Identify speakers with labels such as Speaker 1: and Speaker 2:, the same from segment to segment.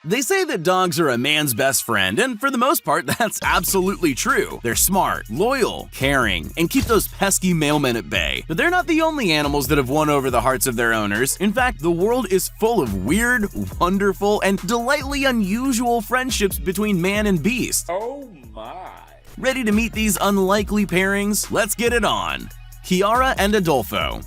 Speaker 1: They say that dogs are a man's best friend, and for the most part, that's absolutely true. They're smart, loyal, caring, and keep those pesky mailmen at bay. But they're not the only animals that have won over the hearts of their owners. In fact, the world is full of weird, wonderful, and delightfully unusual friendships between man and beast.
Speaker 2: Oh my.
Speaker 1: Ready to meet these unlikely pairings? Let's get it on. Kiara and Adolfo.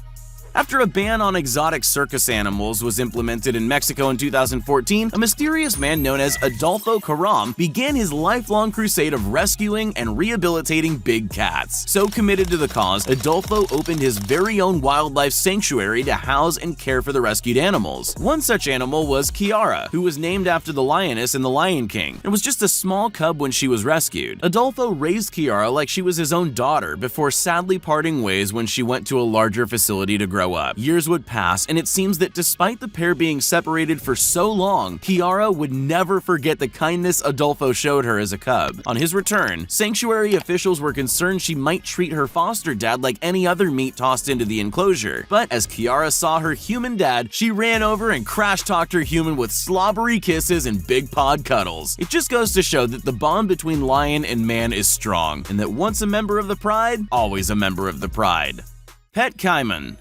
Speaker 1: After a ban on exotic circus animals was implemented in Mexico in 2014, a mysterious man known as Adolfo Caram began his lifelong crusade of rescuing and rehabilitating big cats. So committed to the cause, Adolfo opened his very own wildlife sanctuary to house and care for the rescued animals. One such animal was Kiara, who was named after the lioness in The Lion King and was just a small cub when she was rescued. Adolfo raised Kiara like she was his own daughter before sadly parting ways when she went to a larger facility to grow up. Years would pass, and it seems that despite the pair being separated for so long, Kiara would never forget the kindness Adolfo showed her as a cub. On his return, sanctuary officials were concerned she might treat her foster dad like any other meat tossed into the enclosure. But as Kiara saw her human dad, she ran over and crash-talked her human with slobbery kisses and big-pawed cuddles. It just goes to show that the bond between lion and man is strong, and that once a member of the pride, always a member of the pride. Pet Caiman.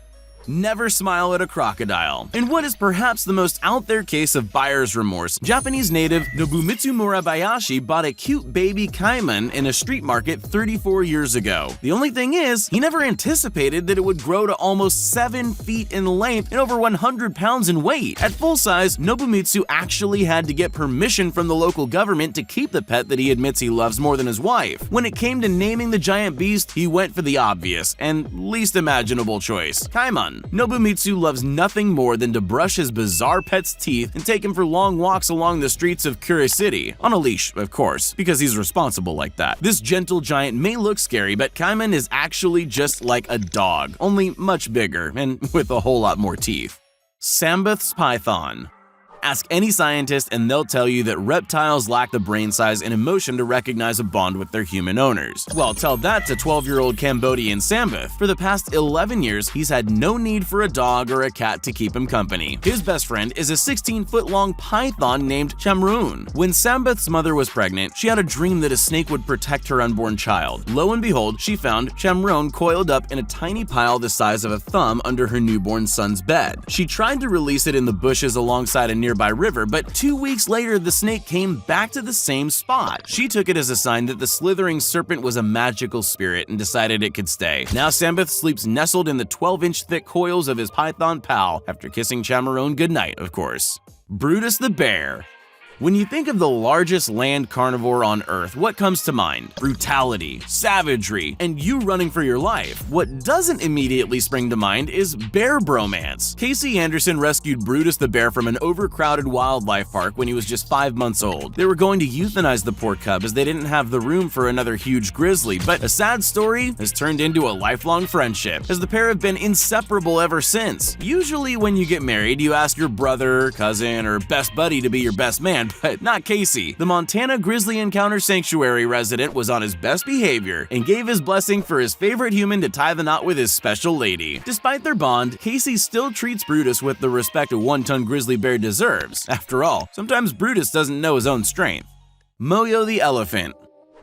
Speaker 1: Never smile at a crocodile. In what is perhaps the most out there case of buyer's remorse, Japanese native Nobumitsu Murabayashi bought a cute baby caiman in a street market 34 years ago. The only thing is, he never anticipated that it would grow to almost 7 feet in length and over 100 pounds in weight. At full size, Nobumitsu actually had to get permission from the local government to keep the pet that he admits he loves more than his wife. When it came to naming the giant beast, he went for the obvious and least imaginable choice: Caiman. Nobumitsu loves nothing more than to brush his bizarre pet's teeth and take him for long walks along the streets of Kure City. On a leash, of course, because he's responsible like that. This gentle giant may look scary, but Caiman is actually just like a dog, only much bigger and with a whole lot more teeth. Sambeth's python. Ask any scientist and they'll tell you that reptiles lack the brain size and emotion to recognize a bond with their human owners. Well, tell that to 12-year-old Cambodian Sambeth. For the past 11 years, he's had no need for a dog or a cat to keep him company. His best friend is a 16-foot-long python named Chamroon. When Sambeth's mother was pregnant, she had a dream that a snake would protect her unborn child. Lo and behold, she found Chamroon coiled up in a tiny pile the size of a thumb under her newborn son's bed. She tried to release it in the bushes alongside a nearby river, but 2 weeks later the snake came back to the same spot. She took it as a sign that the slithering serpent was a magical spirit and decided it could stay. Now Sambeth sleeps nestled in the 12-inch thick coils of his python pal after kissing Chamroon goodnight, of course. Brutus the bear. When you think of the largest land carnivore on Earth, what comes to mind? Brutality, savagery, and you running for your life. What doesn't immediately spring to mind is bear bromance. Casey Anderson rescued Brutus the bear from an overcrowded wildlife park when he was just 5 months old. They were going to euthanize the poor cub as they didn't have the room for another huge grizzly, but a sad story has turned into a lifelong friendship, as the pair have been inseparable ever since. Usually when you get married, you ask your brother, cousin, or best buddy to be your best man, but not Casey. The Montana Grizzly Encounter Sanctuary resident was on his best behavior and gave his blessing for his favorite human to tie the knot with his special lady. Despite their bond, Casey still treats Brutus with the respect a one-ton grizzly bear deserves. After all, sometimes Brutus doesn't know his own strength. Moyo the elephant.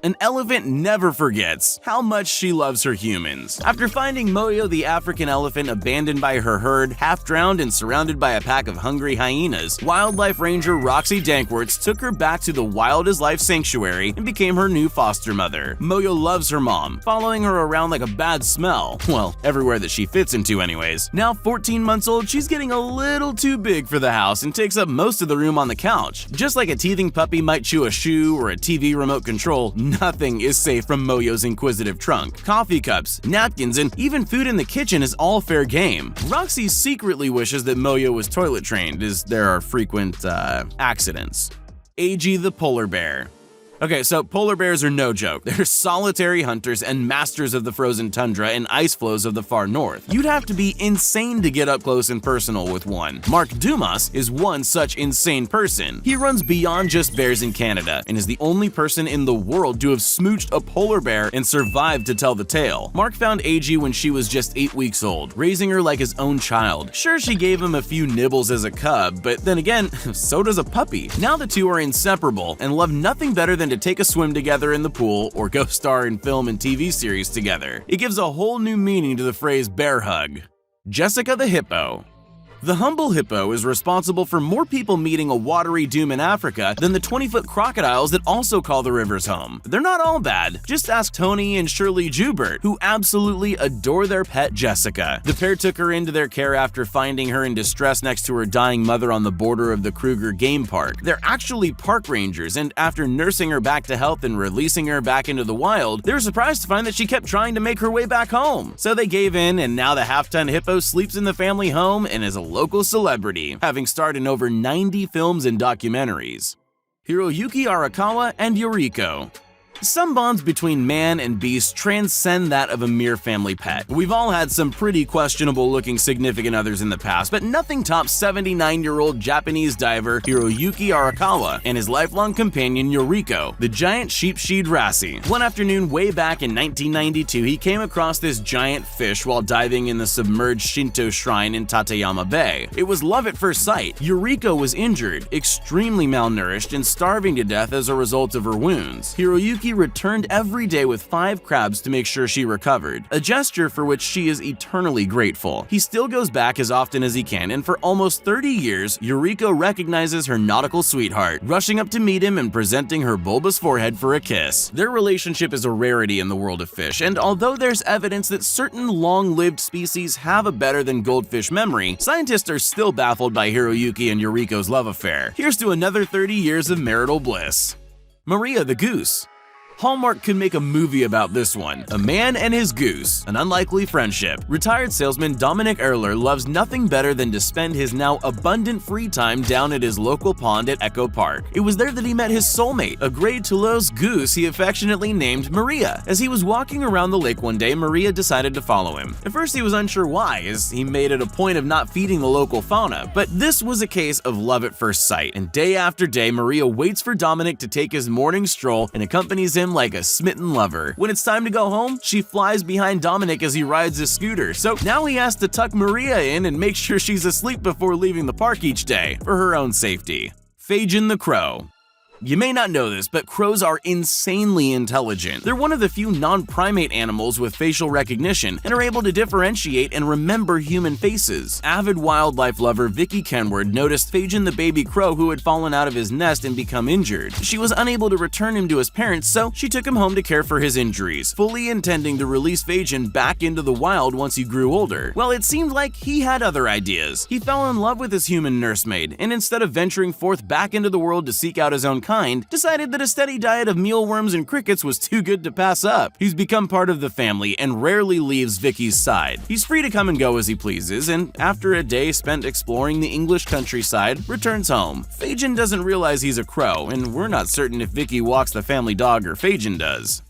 Speaker 1: An elephant never forgets how much she loves her humans. After finding Moyo the African elephant abandoned by her herd, half-drowned and surrounded by a pack of hungry hyenas, wildlife ranger Roxy Dankworts took her back to the Wild as Life Sanctuary and became her new foster mother. Moyo loves her mom, following her around like a bad smell. Well, everywhere that she fits into anyways. Now 14 months old, she's getting a little too big for the house and takes up most of the room on the couch. Just like a teething puppy might chew a shoe or a TV remote control, nothing is safe from Moyo's inquisitive trunk. Coffee cups, napkins, and even food in the kitchen is all fair game. Roxy secretly wishes that Moyo was toilet trained, as there are frequent accidents. Ajay the polar bear. Okay, so polar bears are no joke. They're solitary hunters and masters of the frozen tundra and ice floes of the far north. You'd have to be insane to get up close and personal with one. Mark Dumas is one such insane person. He runs beyond just bears in Canada and is the only person in the world to have smooched a polar bear and survived to tell the tale. Mark found Ajay when she was just 8 weeks old, raising her like his own child. Sure, she gave him a few nibbles as a cub, but then again, so does a puppy. Now the two are inseparable and love nothing better than to take a swim together in the pool or go star in film and TV series together. It gives a whole new meaning to the phrase bear hug. Jessica the hippo. The humble hippo is responsible for more people meeting a watery doom in Africa than the 20-foot crocodiles that also call the rivers home. They're not all bad. Just ask Tony and Shirley Joubert, who absolutely adore their pet Jessica. The pair took her into their care after finding her in distress next to her dying mother on the border of the Kruger Game Park. They're actually park rangers, and after nursing her back to health and releasing her back into the wild, they were surprised to find that she kept trying to make her way back home. So they gave in, and now the half-ton hippo sleeps in the family home and is a local celebrity, having starred in over 90 films and documentaries. Hiroyuki Arakawa and Yuriko. Some bonds between man and beast transcend that of a mere family pet. We've all had some pretty questionable-looking significant others in the past, but nothing tops 79-year-old Japanese diver Hiroyuki Arakawa and his lifelong companion Yuriko, the giant sheep-sheed wrassie. One afternoon way back in 1992, he came across this giant fish while diving in the submerged Shinto shrine in Tateyama Bay. It was love at first sight. Yuriko was injured, extremely malnourished, and starving to death as a result of her wounds. Hiroyuki returned every day with 5 crabs to make sure she recovered, a gesture for which she is eternally grateful. He still goes back as often as he can, and for almost 30 years, Yuriko recognizes her nautical sweetheart, rushing up to meet him and presenting her bulbous forehead for a kiss. Their relationship is a rarity in the world of fish, and although there's evidence that certain long-lived species have a better than goldfish memory, scientists are still baffled by Hiroyuki and Yuriko's love affair. Here's to another 30 years of marital bliss. Maria the goose. Hallmark could make a movie about this one. A man and his goose, an unlikely friendship. Retired salesman Dominic Erler loves nothing better than to spend his now abundant free time down at his local pond at Echo Park. It was there that he met his soulmate, a gray Toulouse goose he affectionately named Maria. As he was walking around the lake one day, Maria decided to follow him. At first he was unsure why, as he made it a point of not feeding the local fauna, but this was a case of love at first sight, and day after day Maria waits for Dominic to take his morning stroll and accompanies him like a smitten lover. When it's time to go home, she flies behind Dominic as he rides his scooter, so now he has to tuck Maria in and make sure she's asleep before leaving the park each day, for her own safety. Fagin the crow. You may not know this, but crows are insanely intelligent. They're one of the few non-primate animals with facial recognition and are able to differentiate and remember human faces. Avid wildlife lover Vicky Kenward noticed Fagin the baby crow who had fallen out of his nest and become injured. She was unable to return him to his parents, so she took him home to care for his injuries, fully intending to release Fagin back into the wild once he grew older. Well, it seemed like he had other ideas. He fell in love with his human nursemaid, and instead of venturing forth back into the world to seek out his own decided that a steady diet of mealworms and crickets was too good to pass up. He's become part of the family and rarely leaves Vicky's side. He's free to come and go as he pleases, and after a day spent exploring the English countryside, returns home. Fagin doesn't realize he's a crow, and we're not certain if Vicky walks the family dog or Fagin does.